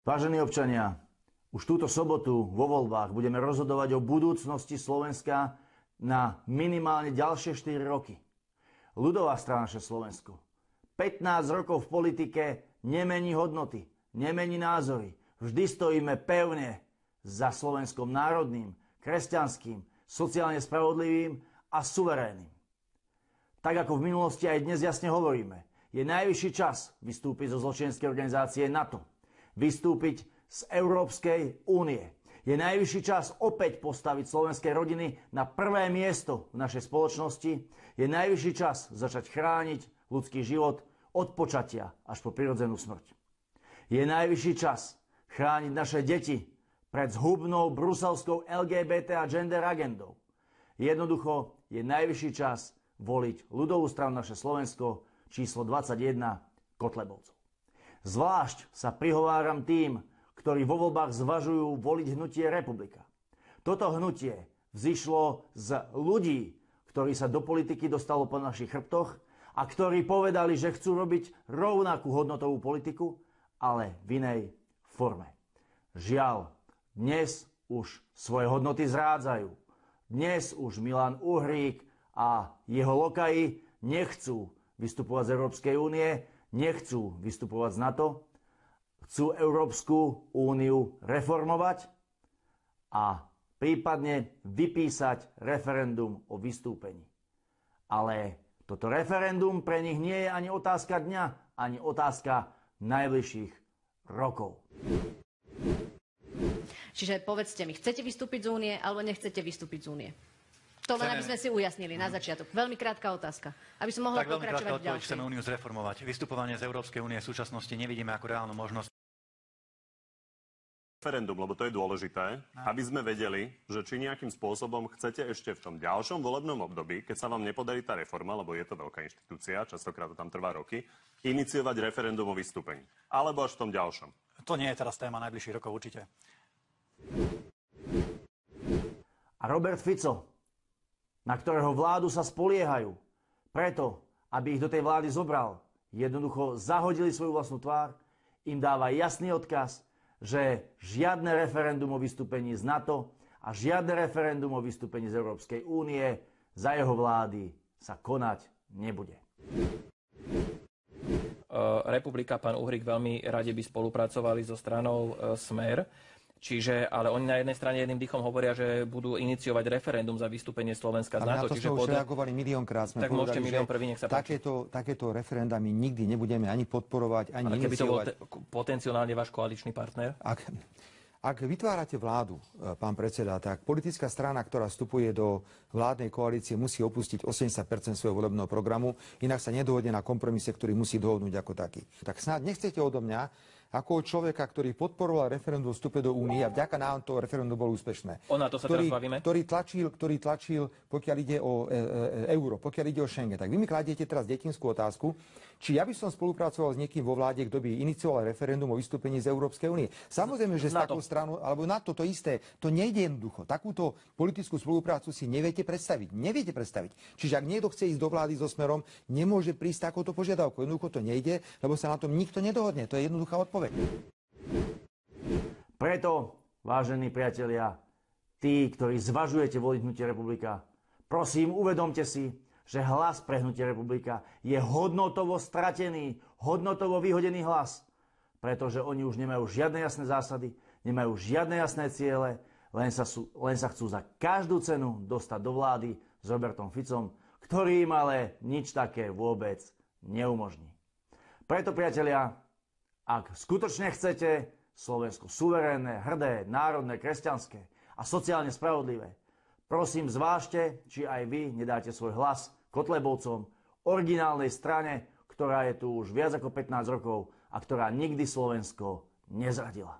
Vážení občania, už túto sobotu vo voľbách budeme rozhodovať o budúcnosti Slovenska na minimálne ďalšie 4 roky. Ľudová strana naše Slovensko 15 rokov v politike nemení hodnoty, nemení názory. Vždy stojíme pevne za Slovenskom národným, kresťanským, sociálne spravodlivým a suverénnym. Tak ako v minulosti aj dnes jasne hovoríme, je najvyšší čas vystúpiť zo zločineckej organizácie NATO, vystúpiť z Európskej únie. Je najvyšší čas opäť postaviť slovenské rodiny na prvé miesto v našej spoločnosti. Je najvyšší čas začať chrániť ľudský život od počatia až po prirodzenú smrť. Je najvyšší čas chrániť naše deti pred zhubnou bruselskou LGBT a gender agendou. Jednoducho je najvyšší čas voliť ľudovú stranu naše Slovensko číslo 21 Kotlebovcov. Zvlášť sa prihováram tým, ktorí vo voľbách zvažujú voliť hnutie Republika. Toto hnutie vzišlo z ľudí, ktorí sa do politiky dostalo po našich chrbtoch a ktorí povedali, že chcú robiť rovnakú hodnotovú politiku, ale v inej forme. Žiaľ, dnes už svoje hodnoty zrádzajú. Dnes už Milan Uhrík a jeho lokaji nechcú vystupovať z Európskej únie, nechcú vystupovať z NATO, chcú Európsku úniu reformovať a prípadne vypísať referendum o vystúpení. Ale toto referendum pre nich nie je ani otázka dňa, ani otázka najbližších rokov. Čiže povedzte mi, chcete vystúpiť z únie alebo nechcete vystúpiť z únie? To len aby sme si ujasnili na začiatok. Veľmi krátka otázka. Aby som mohla pokračovať ďalšie. Chceme úniu zreformovať. Vystupovanie z Európskej únie v súčasnosti nevidíme ako reálnu možnosť. Referendum, lebo to je dôležité, aby sme vedeli, že či nejakým spôsobom chcete ešte v tom ďalšom volebnom období, keď sa vám nepodarí tá reforma, lebo je to veľká inštitúcia, častokrát to tam trvá roky, iniciovať referendum o vystúpení. Alebo až v tom ďalšom. To nie je teraz téma najbližších rokov určite. A Robert Fico, na ktorého vládu sa spoliehajú, preto, aby ich do tej vlády zobral, jednoducho zahodili svoju vlastnú tvár, im dáva jasný odkaz, že žiadne referendum o vystúpení z NATO a žiadne referendum o vystúpení z Európskej únie za jeho vlády sa konať nebude. Republika, pán Uhrík, veľmi radi by spolupracovali so stranou Smer. Čiže, ale oni na jednej strane jedným dýchom hovoria, že budú iniciovať referendum za vystúpenie Slovenska z NATO. Ale na to sme už reagovali miliónkrát. Tak môžete milión prvý, nech sa páči. Takéto referenda my nikdy nebudeme ani podporovať, ani iniciovať. Ale keby to bol potenciálne váš koaličný partner? Ak vytvárate vládu, pán predseda, tak politická strana, ktorá vstupuje do vládnej koalície, musí opustiť 80% svojho volebného programu, inak sa nedohodne na kompromise, ktorý musí dohodnúť ako taký. Tak snáď nechcete odo mňa, ako človeka, ktorý podporoval referendum o vstupe do únie a vďaka nám to referendum bolo úspešné. O NATO sa teraz bavíme? Ktorý tlačil, pokiaľ ide o euro, pokiaľ ide o Schengen. Tak vy mi kladiete teraz detinskú otázku, či ja by som spolupracoval s niekým vo vláde, kto by inicioval referendum o vystúpení z Európskej únie. Samozrejme, že s takou stranou, alebo na to isté, to nejde jednoducho. Takúto politickú spoluprácu si neviete predstaviť. Neviete predstaviť. Čiže ak niekto chce ísť do vlády so Smerom, nemôže prísť takouto požiadavkou. Jednoducho to nejde, lebo sa na tom nikto nedohodne. To je jednoduchá odpoveď. Preto, vážení priatelia, tí, ktorí zvažujete voliť hnutie Republika, prosím, uvedomte si, že hlas pre hnutie Republika je hodnotovo stratený, hodnotovo vyhodený hlas. Pretože oni už nemajú žiadne jasné zásady, nemajú žiadne jasné ciele, len sa chcú za každú cenu dostať do vlády s Robertom Ficom, ktorý im ale nič také vôbec neumožní. Preto, priatelia, ak skutočne chcete Slovensko suverénne, hrdé, národné, kresťanské a sociálne spravodlivé, prosím zvážte, či aj vy nedáte svoj hlas Kotlebovcom, originálnej strane, ktorá je tu už viac ako 15 rokov a ktorá nikdy Slovensko nezradila.